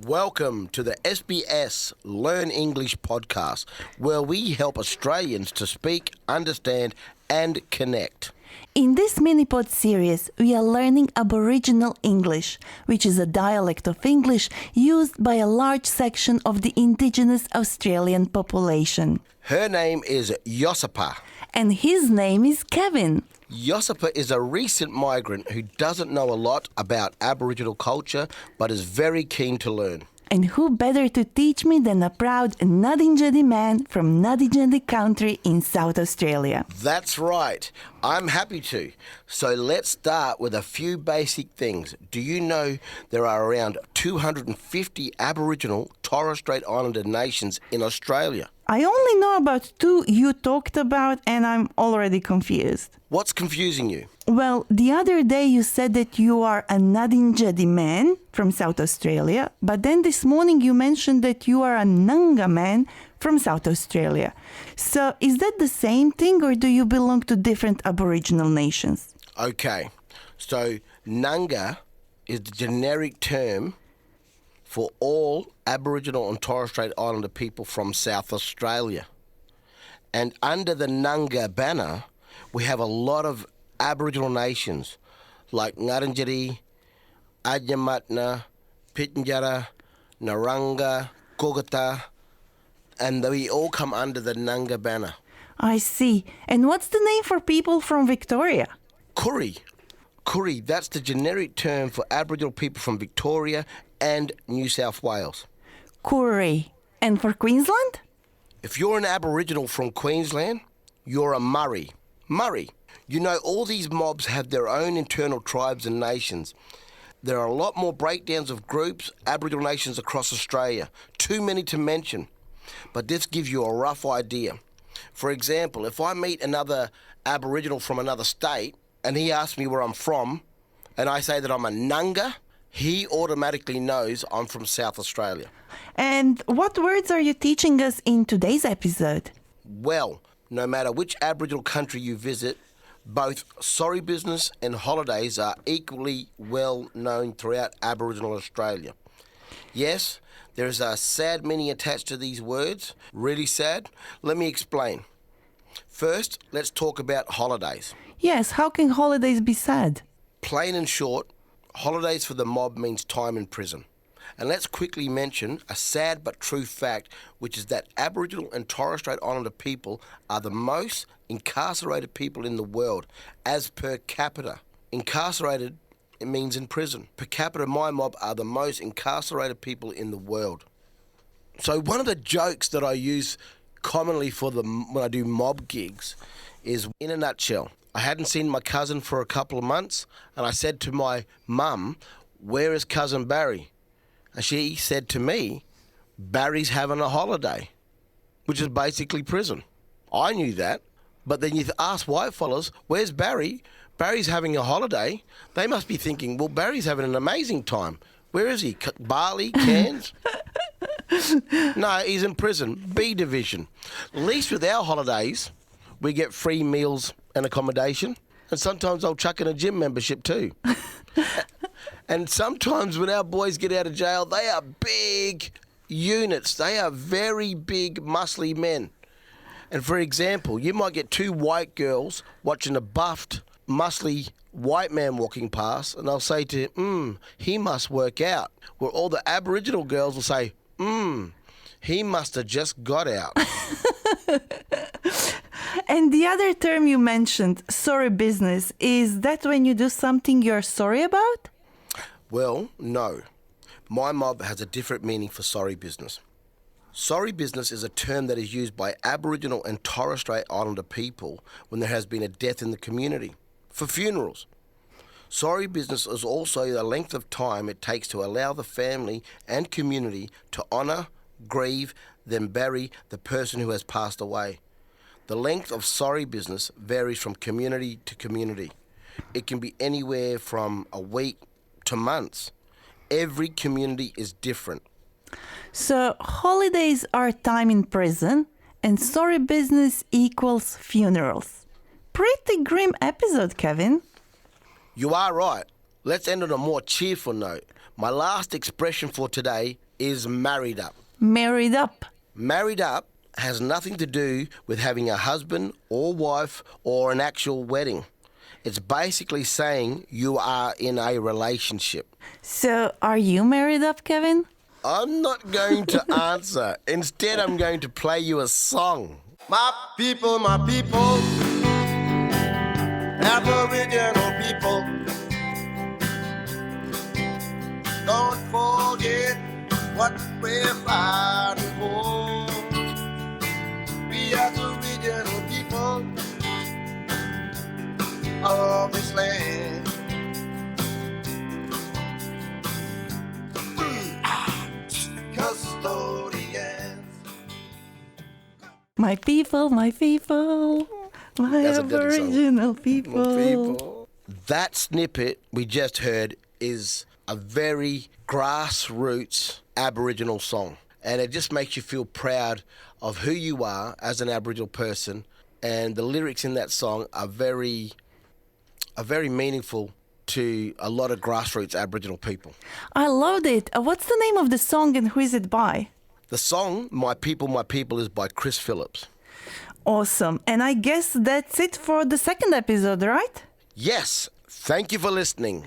Welcome to the SBS Learn English podcast, where we help Australians to speak, understand and connect. In this mini-pod series, we are learning Aboriginal English, which is a dialect of English used by a large section of the Indigenous Australian population. Her name is Josipa. And his name is Kevin. Josipa is a recent migrant who doesn't know a lot about Aboriginal culture, but is very keen to learn. And who better to teach me than a proud Nudinjedi man from Nudinjedi country in South Australia? That's right. I'm happy to. So let's start with a few basic things. Do you know there are around 250 Aboriginal Torres Strait Islander nations in Australia? I only know about two you talked about and I'm already confused. What's confusing you? Well, the other day you said that you are a Nudinjedi man from South Australia, but then this morning you mentioned that you are a Nanga man from South Australia. So is that the same thing or do you belong to different Aboriginal nations? Okay, so Nanga is the generic term for all Aboriginal and Torres Strait Islander people from South Australia. And under the Nanga banner, we have a lot of Aboriginal nations like Ngarrindjeri, Adnyamatna, Pitjantjatjara, Naranga, Kogata, and we all come under the Nanga banner. I see. And what's the name for people from Victoria? Kuri. Kuri, that's the generic term for Aboriginal people from Victoria and New South Wales. Kuri. And for Queensland? If you're an Aboriginal from Queensland, you're a Murri. Murri. You know, all these mobs have their own internal tribes and nations. There are a lot more breakdowns of groups, Aboriginal nations across Australia. Too many to mention. But this gives you a rough idea. For example, if I meet another Aboriginal from another state and he asks me where I'm from and I say that I'm a Nanga, he automatically knows I'm from South Australia. And what words are you teaching us in today's episode? Well, no matter which Aboriginal country you visit, both sorry business and holidays are equally well known throughout Aboriginal Australia. Yes, there is a sad meaning attached to these words, really sad. Let me explain. First, let's talk about holidays. Yes, how can holidays be sad? Plain and short, holidays for the mob means time in prison. And let's quickly mention a sad but true fact, which is that Aboriginal and Torres Strait Islander people are the most incarcerated people in the world, as per capita. Incarcerated, it means in prison. Per capita, my mob are the most incarcerated people in the world. So one of the jokes that I use commonly when I do mob gigs is, in a nutshell, I hadn't seen my cousin for a couple of months, and I said to my mum, "Where is cousin Barry?" And she said to me, "Barry's having a holiday," which is basically prison. I knew that, but then you ask white fellas, "Where's Barry?" Barry's having a holiday. They must be thinking, well, Barry's having an amazing time. Where is he? Bali, Cairns? No, he's in prison, B division. At least with our holidays, we get free meals and accommodation, and sometimes I'll chuck in a gym membership too. And sometimes when our boys get out of jail, they are big units. They are very big, muscly men. And for example, you might get two white girls watching a buffed, muscly white man walking past, and they'll say to him, he must work out. Where all the Aboriginal girls will say, he must have just got out. And the other term you mentioned, sorry business, is that when you do something you're sorry about? Well, no. My mob has a different meaning for sorry business. Sorry business is a term that is used by Aboriginal and Torres Strait Islander people when there has been a death in the community, for funerals. Sorry business is also the length of time it takes to allow the family and community to honour, grieve, then bury the person who has passed away. The length of sorry business varies from community to community. It can be anywhere from a week to months. Every community is different. So holidays are time in prison and sorry business equals funerals. Pretty grim episode, Kevin. You are right. Let's end on a more cheerful note. My last expression for today is married up. Married up. Married up has nothing to do with having a husband or wife or an actual wedding. It's basically saying you are in a relationship. So, are you married up, Kevin? I'm not going to answer. Instead, I'm going to play you a song. My people, Aboriginal people, don't forget what we're fighting for. We are the original people of this land. Custodians. My people, my That's a dirty song. Aboriginal people. That snippet we just heard is a very grassroots Aboriginal song. And it just makes you feel proud of who you are as an Aboriginal person. And the lyrics in that song are very meaningful to a lot of grassroots Aboriginal people. I loved it. What's the name of the song and who is it by? The song, My People, is by Chris Phillips. Awesome. And I guess that's it for the second episode, right? Yes, thank you for listening.